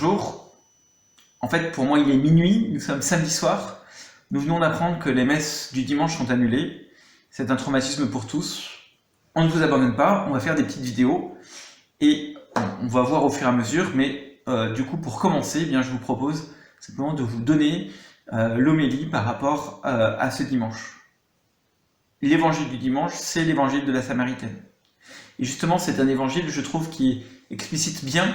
Bonjour. En fait, pour moi, il est minuit, nous sommes samedi soir. Nous venons d'apprendre que les messes du dimanche sont annulées. C'est un traumatisme pour tous. On ne vous abandonne pas, on va faire des petites vidéos et on va voir au fur et à mesure, mais du coup, pour commencer, eh bien, je vous propose simplement de vous donner l'homélie par rapport à ce dimanche. L'évangile du dimanche, c'est l'évangile de la Samaritaine. Et justement, c'est un évangile, je trouve, qui explicite bien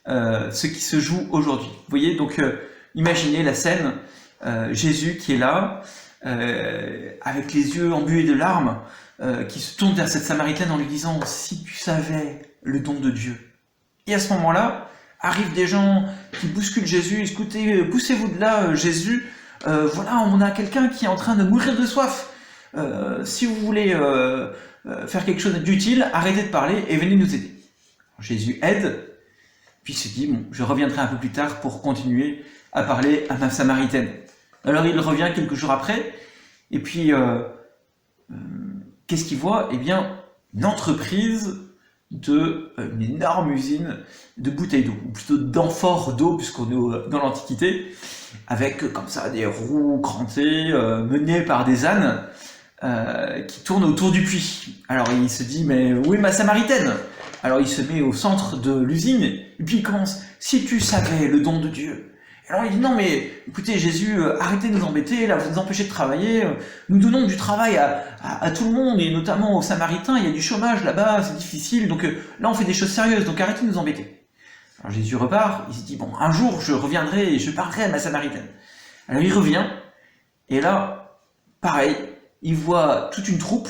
ce qui se joue aujourd'hui. Vous voyez, donc imaginez la scène, Jésus qui est là, avec les yeux embués de larmes, qui se tourne vers cette Samaritaine en lui disant « Si tu savais le don de Dieu ». Et à ce moment-là, arrivent des gens qui bousculent Jésus, « Écoutez, poussez-vous de là, Jésus, voilà, on a quelqu'un qui est en train de mourir de soif. Si vous voulez faire quelque chose d'utile, arrêtez de parler et venez nous aider. » Jésus aide, puis il se dit, bon, je reviendrai un peu plus tard pour continuer à parler à ma Samaritaine. Alors il revient quelques jours après, et puis qu'est-ce qu'il voit? Eh bien, une entreprise une énorme usine de bouteilles d'eau, ou plutôt d'amphores d'eau, puisqu'on est dans l'Antiquité, avec comme ça des roues crantées, menées par des ânes, qui tournent autour du puits. Alors il se dit, mais où est ma Samaritaine? Alors il se met au centre de l'usine, et puis il commence, si tu savais le don de Dieu. Alors il dit, non mais écoutez Jésus, arrêtez de nous embêter, là vous nous empêchez de travailler, nous donnons du travail à tout le monde, et notamment aux Samaritains, il y a du chômage là-bas, c'est difficile, donc là on fait des choses sérieuses, donc arrêtez de nous embêter. Alors Jésus repart, il se dit, bon un jour je reviendrai et je parlerai à ma Samaritaine. Alors il revient, et là, pareil, il voit toute une troupe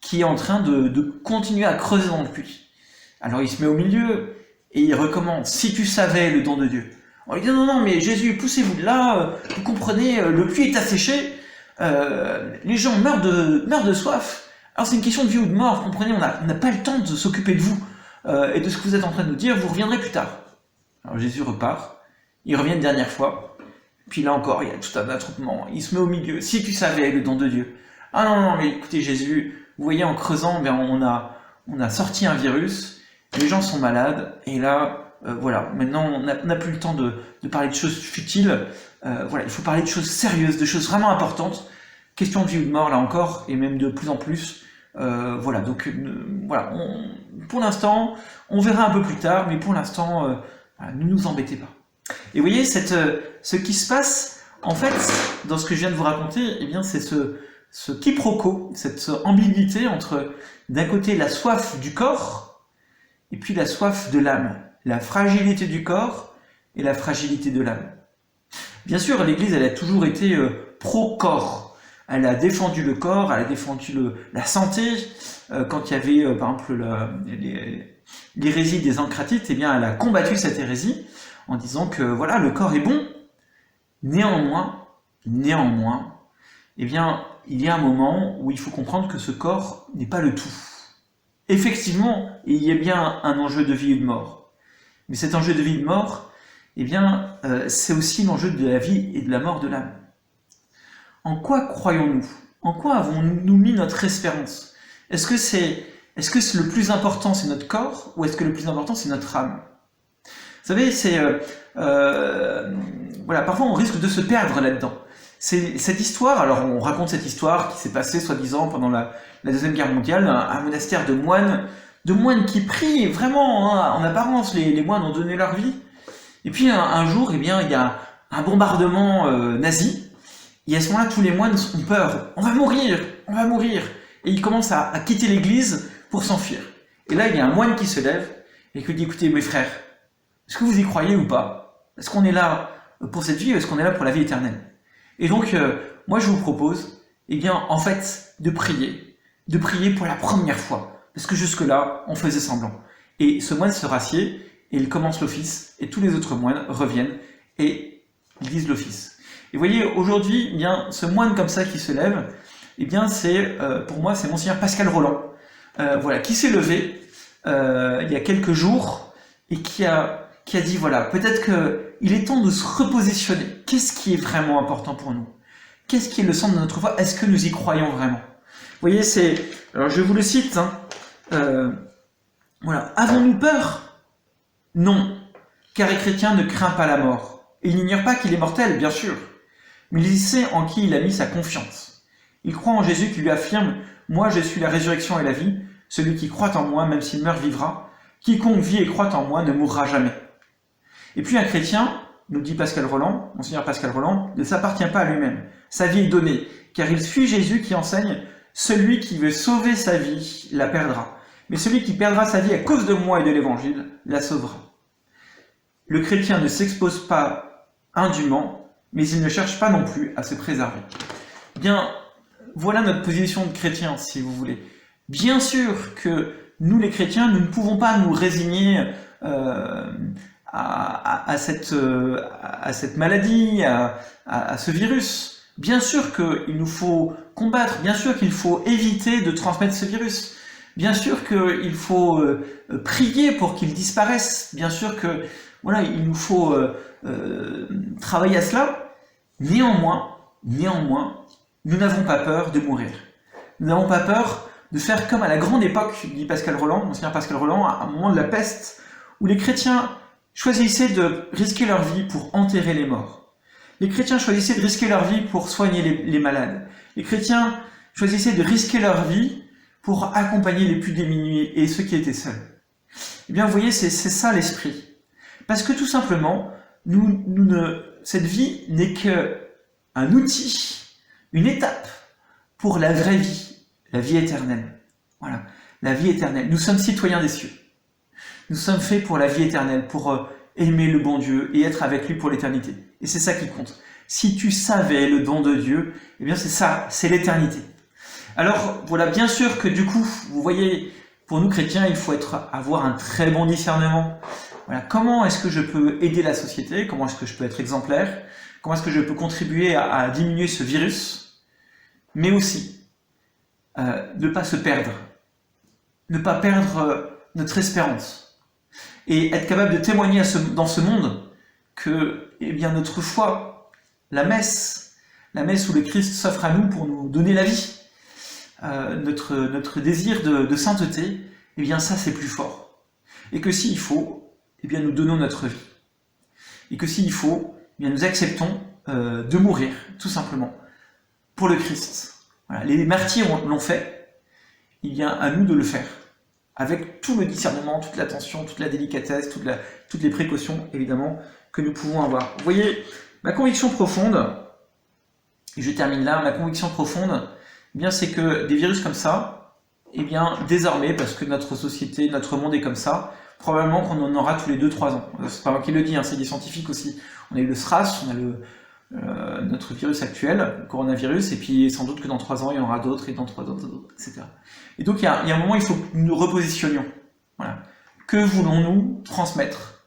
qui est en train de continuer à creuser dans le puits. Alors il se met au milieu, et il recommande, si tu savais le don de Dieu. On lui dit, non, non, mais Jésus, poussez-vous de là, vous comprenez, le puits est asséché, les gens meurent de soif, alors c'est une question de vie ou de mort, vous comprenez, on n'a pas le temps de s'occuper de vous, et de ce que vous êtes en train de nous dire, vous reviendrez plus tard. Alors Jésus repart, il revient une dernière fois, puis là encore, il y a tout un attroupement, il se met au milieu, si tu savais le don de Dieu. Ah non, non, mais écoutez Jésus, vous voyez, en creusant, bien, on a sorti un virus, les gens sont malades, et là, voilà, maintenant on n'a plus le temps de parler de choses futiles, voilà, il faut parler de choses sérieuses, de choses vraiment importantes, question de vie ou de mort là encore, et même de plus en plus, voilà, donc voilà, pour l'instant, on verra un peu plus tard, mais pour l'instant, voilà, ne nous embêtez pas. Et vous voyez, ce qui se passe, en fait, dans ce que je viens de vous raconter, eh bien c'est ce quiproquo, cette ambiguïté entre, d'un côté, la soif du corps, et puis la soif de l'âme, la fragilité du corps et la fragilité de l'âme. Bien sûr, l'Église, elle a toujours été pro-corps. Elle a défendu le corps, elle a défendu la santé. Quand il y avait, par exemple, l'hérésie des Ancratites, eh bien, elle a combattu cette hérésie en disant que voilà, le corps est bon. Néanmoins, eh bien, il y a un moment où il faut comprendre que ce corps n'est pas le tout. Effectivement, il y a bien un enjeu de vie et de mort. Mais cet enjeu de vie et de mort, eh bien, c'est aussi l'enjeu de la vie et de la mort de l'âme. En quoi croyons-nous? En quoi avons-nous mis notre espérance? Est-ce que le plus important, c'est notre corps, ou est-ce que le plus important, c'est notre âme? Vous savez, voilà, parfois on risque de se perdre là-dedans. C'est cette histoire, alors on raconte cette histoire qui s'est passée, soi-disant, pendant la Deuxième Guerre mondiale, un monastère de moines qui prient vraiment, hein, en apparence, les moines ont donné leur vie. Et puis un jour, eh bien, il y a un bombardement nazi, et à ce moment-là, tous les moines ont peur. On va mourir. Et ils commencent à quitter l'église pour s'enfuir. Et là, il y a un moine qui se lève et qui dit, écoutez, mes frères, est-ce que vous y croyez ou pas? Est-ce qu'on est là pour cette vie ou est-ce qu'on est là pour la vie éternelle? Et donc, moi, je vous propose, eh bien, en fait, de prier pour la première fois, parce que jusque-là, on faisait semblant. Et ce moine se rassied, et il commence l'office, et tous les autres moines reviennent, et ils disent l'office. Et vous voyez, aujourd'hui, eh bien, ce moine comme ça qui se lève, eh bien, pour moi, c'est Monseigneur Pascal Roland, voilà, qui s'est levé il y a quelques jours, et qui a dit, voilà, peut-être qu'il est temps de se repositionner. Qu'est-ce qui est vraiment important pour nous? Qu'est-ce qui est le centre de notre foi? Est-ce que nous y croyons vraiment? Vous voyez, alors je vous le cite, hein, voilà, avons-nous peur? Non. car les chrétiens ne craint pas la mort. Il n'ignore pas qu'il est mortel, bien sûr, mais il sait en qui il a mis sa confiance. Il croit en Jésus qui lui affirme « Moi je suis la résurrection et la vie, celui qui croit en moi, même s'il meurt, vivra. Quiconque vit et croit en moi ne mourra jamais. » Et puis un chrétien, nous dit Pascal Roland, Monseigneur Pascal Roland, ne s'appartient pas à lui-même. Sa vie est donnée, car il suit Jésus qui enseigne « Celui qui veut sauver sa vie la perdra, mais celui qui perdra sa vie à cause de moi et de l'Évangile la sauvera. » Le chrétien ne s'expose pas indûment, mais il ne cherche pas non plus à se préserver. Bien, voilà notre position de chrétien, si vous voulez. Bien sûr que nous, les chrétiens, nous ne pouvons pas nous résigner à cette maladie, à ce virus. Bien sûr qu'il nous faut combattre, bien sûr qu'il faut éviter de transmettre ce virus. Bien sûr qu'il faut prier pour qu'il disparaisse. Bien sûr que voilà, il nous faut travailler à cela. Néanmoins, nous n'avons pas peur de mourir. Nous n'avons pas peur de faire comme à la grande époque, dit Pascal Roland, Monseigneur Pascal Roland, à un moment de la peste, où les chrétiens choisissaient de risquer leur vie pour enterrer les morts. Les chrétiens choisissaient de risquer leur vie pour soigner les malades. Les chrétiens choisissaient de risquer leur vie pour accompagner les plus démunis et ceux qui étaient seuls. Eh bien, vous voyez, c'est ça l'esprit. Parce que tout simplement, cette vie n'est qu'un outil, une étape pour la vraie vie, la vie éternelle. Voilà, la vie éternelle. Nous sommes citoyens des cieux. Nous sommes faits pour la vie éternelle, pour aimer le bon Dieu et être avec lui pour l'éternité. Et c'est ça qui compte. Si tu savais le don de Dieu, eh bien c'est ça, c'est l'éternité. Alors voilà, bien sûr que du coup, vous voyez, pour nous chrétiens, il faut avoir un très bon discernement. Voilà, comment est-ce que je peux aider la société? Comment est-ce que je peux être exemplaire? Comment est-ce que je peux contribuer à diminuer ce virus? Mais aussi, ne pas se perdre. Ne pas perdre notre espérance. Et être capable de témoigner dans ce monde que eh bien, notre foi, la messe où le Christ s'offre à nous pour nous donner la vie, notre désir de sainteté, eh bien ça c'est plus fort. Et que s'il faut, eh bien nous donnons notre vie. Et que s'il faut, eh bien nous acceptons de mourir, tout simplement, pour le Christ. Voilà. Les martyrs l'ont fait, il vient à nous de le faire, avec tout le discernement, toute l'attention, toute la délicatesse, toutes les précautions, évidemment, que nous pouvons avoir. Vous voyez, ma conviction profonde, et je termine là, ma conviction profonde, eh bien c'est que des virus comme ça, eh bien désormais, parce que notre société, notre monde est comme ça, probablement qu'on en aura tous les 2-3 ans. C'est pas moi qui le dis, hein, c'est des scientifiques aussi. On a eu le SRAS, on a notre virus actuel, le coronavirus, et puis sans doute que dans 3 ans, il y en aura d'autres, et dans 3 ans, d'autres, etc. Et donc il y a un moment, il faut que nous nous repositionnions. Voilà. Que voulons-nous transmettre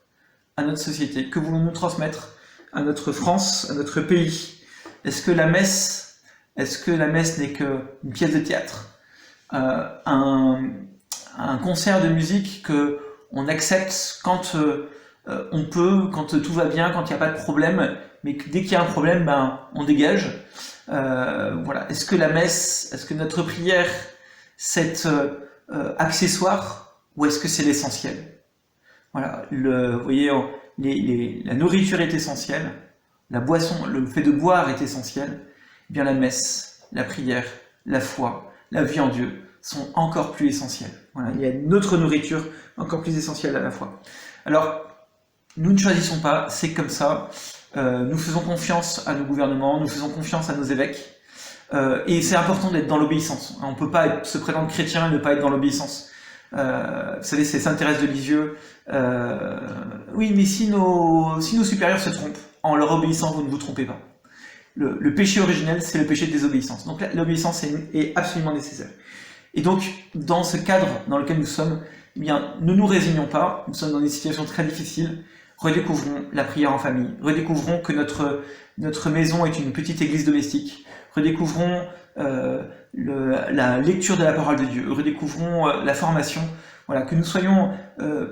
à notre société? Que voulons-nous transmettre à notre France, à notre pays? Est-ce que la messe n'est qu'une pièce de théâtre, un concert de musique que on accepte quand on peut, quand tout va bien, quand il n'y a pas de problème, mais que dès qu'il y a un problème, ben on dégage. Voilà. Est-ce que la messe, est-ce que notre prière, c'est accessoire ou est-ce que c'est l'essentiel? Voilà. Vous voyez, la nourriture est essentielle, la boisson, le fait de boire est essentiel. Eh bien la messe, la prière, la foi, la vie en Dieu sont encore plus essentielles. Voilà, il y a une autre nourriture encore plus essentielle à la fois. Alors, nous ne choisissons pas, c'est comme ça. Nous faisons confiance à nos gouvernements, nous faisons confiance à nos évêques. Et c'est important d'être dans l'obéissance. On ne peut pas se prétendre chrétien et ne pas être dans l'obéissance. Vous savez, c'est Sainte Thérèse de Lisieux. Oui, mais si nos supérieurs se trompent, en leur obéissant, vous ne vous trompez pas. Le péché originel, c'est le péché de désobéissance. Donc l'obéissance est absolument nécessaire. Et donc, dans ce cadre dans lequel nous sommes, eh bien, ne nous résignons pas, nous sommes dans des situations très difficiles, redécouvrons la prière en famille, redécouvrons que notre maison est une petite église domestique, redécouvrons la lecture de la parole de Dieu, redécouvrons la formation, voilà, que nous soyons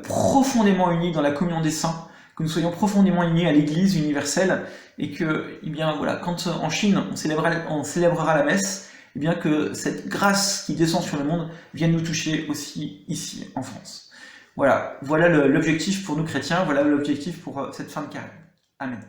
profondément unis dans la communion des saints, que nous soyons profondément unis à l'église universelle, et que, eh bien, voilà, quand en Chine on célébrera la messe, eh bien que cette grâce qui descend sur le monde vienne nous toucher aussi ici en France. Voilà, voilà l'objectif pour nous chrétiens, voilà l'objectif pour cette fin de carême. Amen.